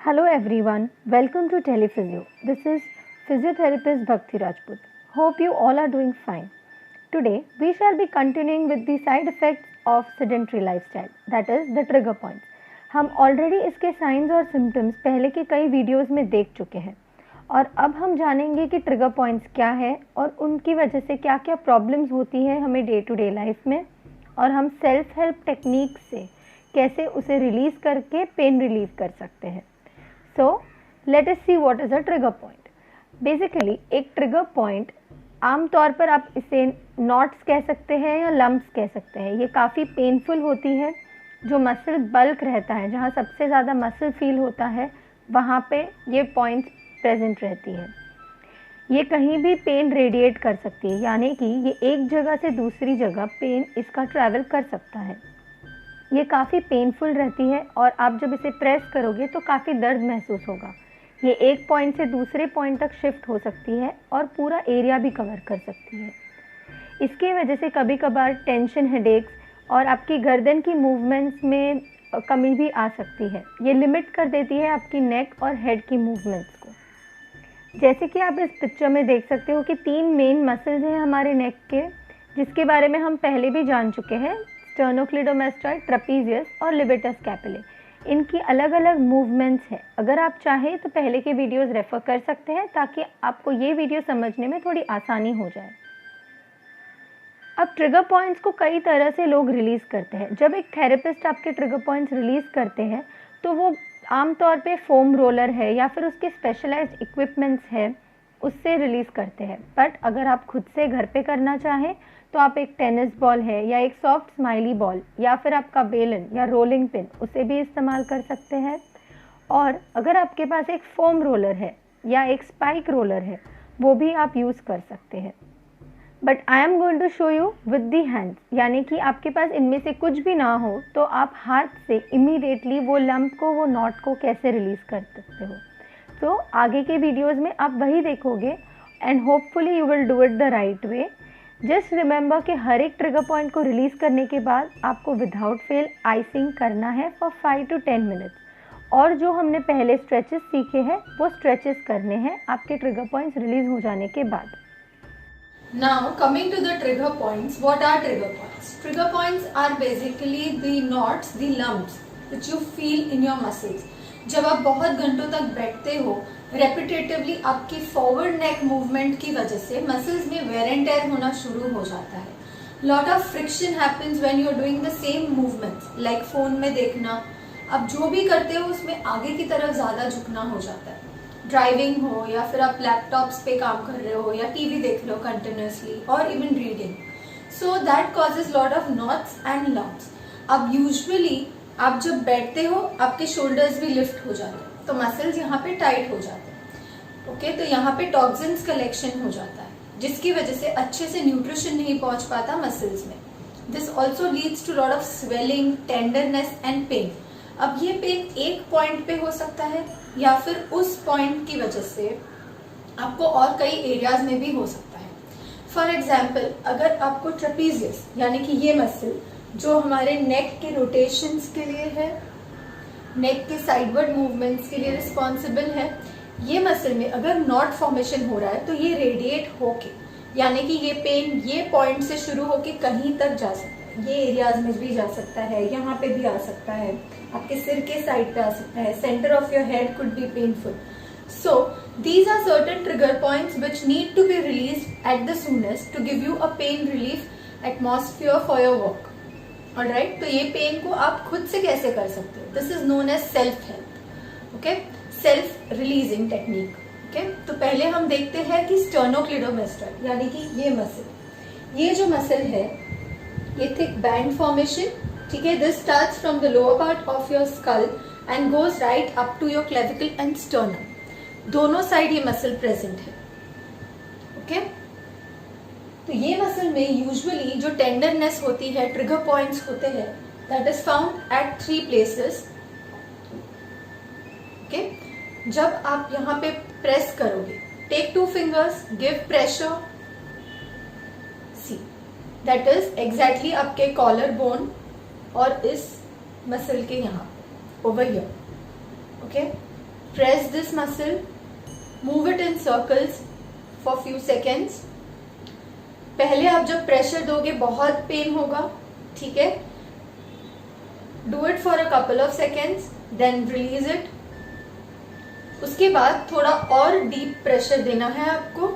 Hello everyone, welcome to Telephysio. This is physiotherapist Bhakti Rajput. Hope you all are doing fine. Today we shall be continuing with the side effects of sedentary lifestyle, that is the trigger points. हम already इसके science और symptoms पहले के कई videos में देख चुके हैं और अब हम जानेंगे कि ट्रिगर पॉइंट्स क्या है और उनकी वजह से क्या क्या प्रॉब्लम्स होती हैं हमें डे टू डे लाइफ में और हम सेल्फ हेल्प टेक्निक से कैसे उसे रिलीज़ करके पेन रिलीव कर सकते हैं. So, let us see what is a trigger point. Basically, एक trigger point आमतौर पर आप इसे नॉट्स कह सकते हैं या लम्प्स कह सकते हैं. ये काफ़ी पेनफुल होती है. जो मसल बल्क रहता है, जहाँ सबसे ज़्यादा मसल फील होता है, वहाँ पे ये पॉइंट्स प्रेजेंट रहती है. ये कहीं भी पेन रेडिएट कर सकती है, यानी कि ये एक जगह से दूसरी जगह पेन इसका ट्रैवल कर सकता है. ये काफ़ी पेनफुल रहती है और आप जब इसे प्रेस करोगे तो काफ़ी दर्द महसूस होगा. ये एक पॉइंट से दूसरे पॉइंट तक शिफ्ट हो सकती है और पूरा एरिया भी कवर कर सकती है. इसकी वजह से कभी कभार टेंशन, हेडेक्स और आपकी गर्दन की मूवमेंट्स में कमी भी आ सकती है. ये लिमिट कर देती है आपकी नेक और हेड की मूवमेंट्स को. जैसे कि आप इस पिक्चर में देख सकते हो कि 3 मेन मसल्स हैं हमारे नेक के, जिसके बारे में हम पहले भी जान चुके हैं. स्टर्नोक्लीडोमास्टॉइड, ट्रेपीजियस और लिबर्टस कैपिले. इनकी अलग अलग मूवमेंट्स हैं. अगर आप चाहें तो पहले के वीडियोस रेफर कर सकते हैं ताकि आपको ये वीडियो समझने में थोड़ी आसानी हो जाए. अब ट्रिगर पॉइंट्स को कई तरह से लोग रिलीज़ करते हैं. जब एक थेरेपिस्ट आपके ट्रिगर पॉइंट्स रिलीज़ करते हैं तो वो आमतौर पे फोम रोलर है या फिर उसके स्पेशलाइज्ड इक्विपमेंट्स है, उससे रिलीज़ करते हैं. बट अगर आप खुद से घर पे करना चाहें तो आप एक टेनिस बॉल है या एक सॉफ्ट स्माइली बॉल या फिर आपका बेलन या रोलिंग पिन, उसे भी इस्तेमाल कर सकते हैं. और अगर आपके पास एक फोम रोलर है या एक स्पाइक रोलर है, वो भी आप यूज़ कर सकते हैं. But I am going to show you with the hands, यानी कि आपके पास इनमें से कुछ भी ना हो तो आप हाथ से इमीडिएटली वो लंप को, वो नॉट को कैसे रिलीज़ कर सकते हो. तो आगे के वीडियोज़ में आप वही देखोगे and hopefully you will do it the right way. Just remember कि हर एक ट्रिगर पॉइंट को रिलीज़ करने के बाद आपको विदाउट फेल आइसिंग करना है फॉर 5 to 10 मिनट्स. और जो हमने पहले स्ट्रेचेस सीखे हैं वो स्ट्रेचेस करने हैं आपके ट्रिगर पॉइंट्स रिलीज़ हो जाने के बाद. Now coming to the trigger points, what are trigger points? Trigger points are basically the knots, the lumps which you feel in your muscles. जब आप बहुत घंटों तक बैठते हो, रेपिटेटिवली आपकी फॉरवर्ड नेक मूवमेंट की वजह से मसल्स में वेयर एंड टेयर होना शुरू हो जाता है. Lot of friction happens when you are doing the same movements, like phone में देखना. आप जो भी करते हो उसमें आगे की तरफ ज्यादा झुकना हो जाता है. ड्राइविंग हो या फिर आप लैपटॉप्स पे काम कर रहे हो या टीवी देख रहे हो कंटिन्यूसली और even reading. So that causes lot of knots and lumps. अब यूजुअली आप जब बैठते हो आपके शोल्डर्स भी लिफ्ट हो जाते हैं, तो मसल्स यहाँ पे टाइट हो जाते हैं. ओके, तो यहाँ पे टॉक्सिन्स कलेक्शन हो जाता है, जिसकी वजह से अच्छे से न्यूट्रिशन नहीं पहुंच पाता मसल्स में. This also leads to lot of swelling, tenderness and pain. अब ये पेन एक पॉइंट पे हो सकता है या फिर उस पॉइंट की वजह से आपको और कई एरियाज में भी हो सकता है. फॉर एग्जाम्पल, अगर आपको ट्रेपीजियस यानी कि ये मसल जो हमारे नेक के रोटेशंस के लिए है, नेक के साइडवर्ड मूवमेंट्स के लिए रिस्पॉन्सिबल है, ये मसल में अगर नॉट फॉर्मेशन हो रहा है तो ये रेडिएट होके, यानी कि ये पेन ये पॉइंट से शुरू होके कहीं तक जा सकता है. ये एरियाज में भी जा सकता है, यहाँ पे भी आ सकता है, आपके सिर के साइड पे आ सकता है, centre of your head could be painful. So these are certain trigger points which need to be released at the soonest to give you a pain relief atmosphere for your work. Alright, तो ये pen को आप खुद से कैसे कर सकते हो? This is known as self help. Okay, self releasing technique. Okay, तो पहले हम देखते हैं कि स्टर्नोक्लीडोमास्टॉइड यानी कि ये मसल, ये जो मसल है ये थिक बैंड फॉर्मेशन, ठीक है. This starts from the lower part of your skull and goes right up to your clavicle and sternum. दोनों साइड ये मसल प्रेजेंट है. ओके, तो ये मसल में यूजुअली जो टेंडरनेस होती है, ट्रिगर पॉइंट्स होते हैं, that is found at 3 places. Okay, जब आप यहाँ पे प्रेस करोगे, take 2 fingers, give pressure, see that is exactly आपके कॉलर बोन और इस मसल के यहाँ over here. Okay, press this muscle, move it in circles for few seconds. पहले आप जब प्रेशर दोगे बहुत पेन होगा, ठीक है. Do it for a couple of seconds, then release it. उसके बाद थोड़ा और डीप प्रेशर देना है आपको.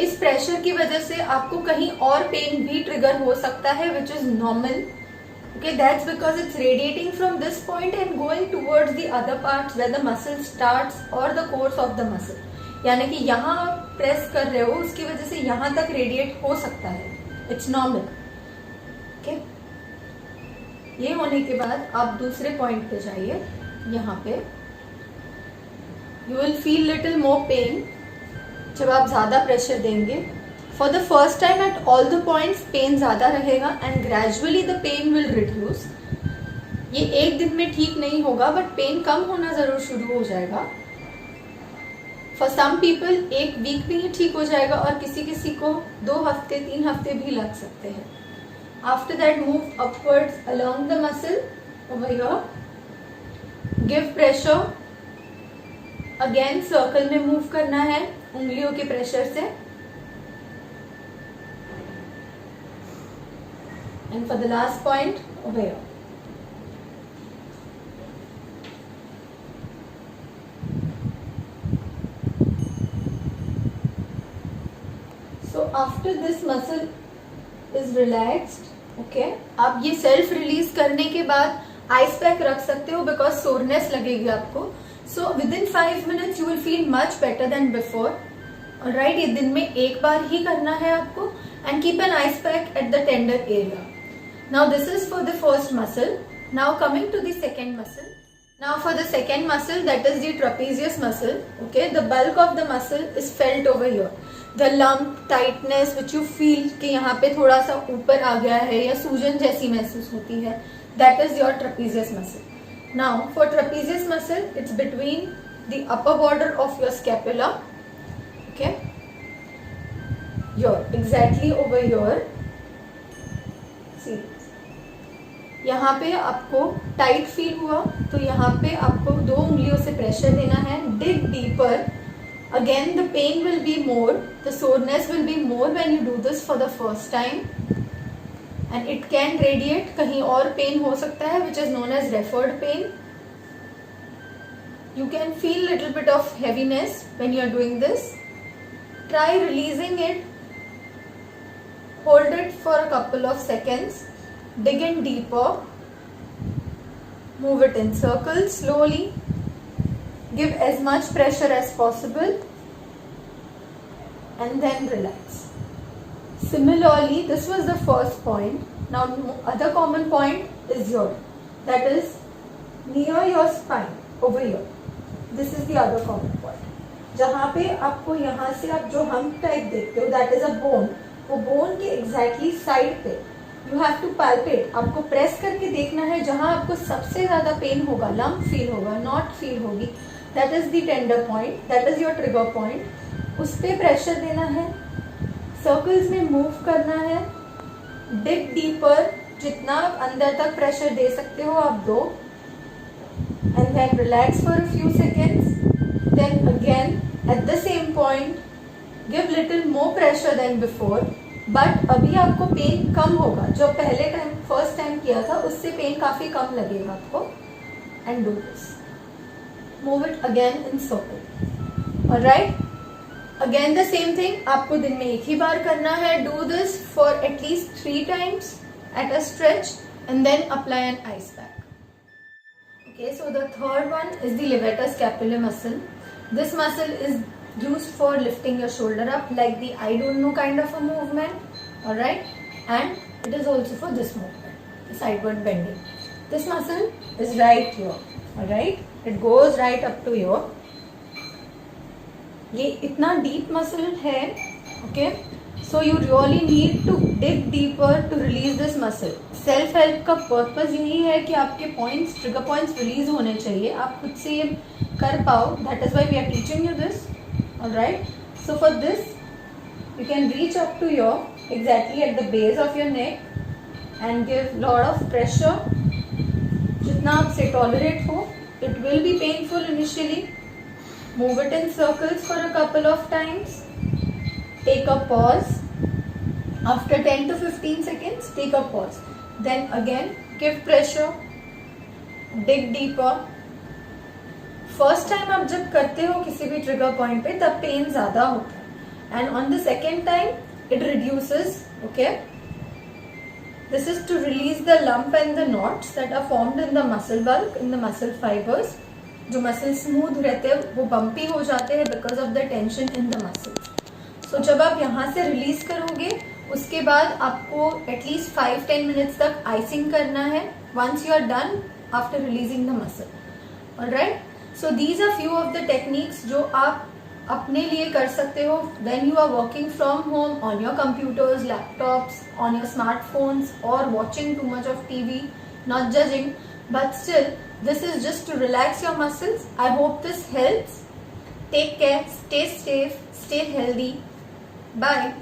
इस प्रेशर की वजह से आपको कहीं और पेन भी ट्रिगर हो सकता है, which is normal. Okay, that's because it's radiating from this point and going towards the other parts where the muscle starts or the course of the muscle. यानी कि यहाँ आप प्रेस कर रहे हो, उसकी वजह से यहाँ तक रेडिएट हो सकता है. It's normal. Okay? ये होने के बाद आप दूसरे पॉइंट पे जाइए. यहाँ पे you will feel little more pain जब आप ज़्यादा प्रेशर देंगे. For the first time at all the points pain ज़्यादा रहेगा and gradually the pain will reduce. ये एक दिन में ठीक नहीं होगा बट पेन कम होना ज़रूर शुरू हो जाएगा. For some people एक वीक में ही ठीक हो जाएगा और किसी किसी को 2 हफ्ते 3 हफ्ते भी लग सकते हैं. After that move upwards along the muscle over here. Give pressure. Again circle में मूव करना है उंगलियों के प्रेशर से. And for the last point, over here. So after this muscle is relaxed, okay, आप ये सेल्फ रिलीज करने के बाद आइस पैक रख सकते हो बिकॉज सोरनेस लगेगी आपको. So within 5 minutes you will feel much better than before. Alright, ये दिन में एक बार ही करना है आपको and keep an ice pack at the tender area. Now this is for the first muscle. Now coming to the second muscle. Now for the second muscle, that is the trapezius muscle. Okay, the bulk of the muscle is felt over here. The lump, tightness which you feel कि यहाँ पे थोड़ा सा ऊपर आ गया है या सूजन जैसी महसूस होती है, that is your trapezius muscle. Now for trapezius muscle, it's between the upper border of your scapula. Okay, here exactly over here. See. यहाँ पे आपको टाइट फील हुआ तो यहाँ पे आपको 2 उंगलियों से प्रेशर देना है. डिग deeper. Again the pain will be more, the soreness will be more when you do this for the first time and it can radiate. कहीं और पेन हो सकता है which is known as referred pain. You can feel little bit of heaviness when you are doing this. Try releasing it. Hold it for a couple of seconds. Dig in deeper. Move it in circles slowly. Give as much pressure as possible and then relax. Similarly, this was the first point. Now other common point is here, that is near your spine over here. This is the other common point. जहाँ पे आपको यहाँ से आप जो hump type देखते हो, that is a bone. वो bone के exactly side पे you have to palpate. आपको प्रेस करके देखना है जहाँ आपको सबसे ज़्यादा पेन होगा, lump फील होगा, knot फील होगी. That is the tender point. That is your trigger point. उस पे प्रेशर देना है. सर्कल्स में मूव करना है. डिग डीपर. जितना आप अंदर तक प्रेशर दे सकते हो आप दो. And then relax for a few seconds. Then again at the same point give little more pressure than before. But अभी आपको पेन कम होगा. जो पहले टाइम फर्स्ट टाइम किया था उससे पेन काफी कम लगेगा आपको. And do this. Move it again in circle. Alright. Again the same thing. आपको दिन में एक ही बार करना है. Do this for at least 3 times at a stretch and then apply an ice pack. Okay, so the third one is the levator scapular muscle. This muscle is used for lifting your shoulder up like the I don't know kind of a movement. Alright. And it is also for this movement, the sideward bending. This muscle is right here. Alright. It goes right up to here. ये इतना deep muscle है. Okay, so you really need to dig deeper to release this muscle. Self help का purpose यही है कि आपके points, trigger points release होने चाहिए. आप खुद से ये कर पाओ. That is why we are teaching you this. Alright. So for this you can reach up to your exactly at the base of your neck and give lot of pressure. जितना आपसे टॉलरेट हो It will be painful initially. Move it in circles for a couple of times. Take a pause. After 10 to 15 seconds, take a pause. Then again, give pressure. Dig deeper. First time आप जब करते हो किसी भी trigger point पे तब pain ज़्यादा होता है. And on the second time, it reduces. Okay. This is to release the lump and the knots that are formed in the muscle bulk, in the muscle fibers. जो muscle smooth रहते हैं वो bumpy हो जाते हैं because of the tension in the muscles. So जब आप यहाँ से release करोगे उसके बाद आपको at least 5-10 minutes तक icing करना है. Once you are done after releasing the muscle. Alright. So these are few of the techniques जो आप अपने लिए कर सकते हो when you are working from home on your computers, laptops, on your smartphones or watching too much of TV. Not judging, but still this is just to relax your muscles. I hope this helps. Take care, stay safe, stay healthy. Bye.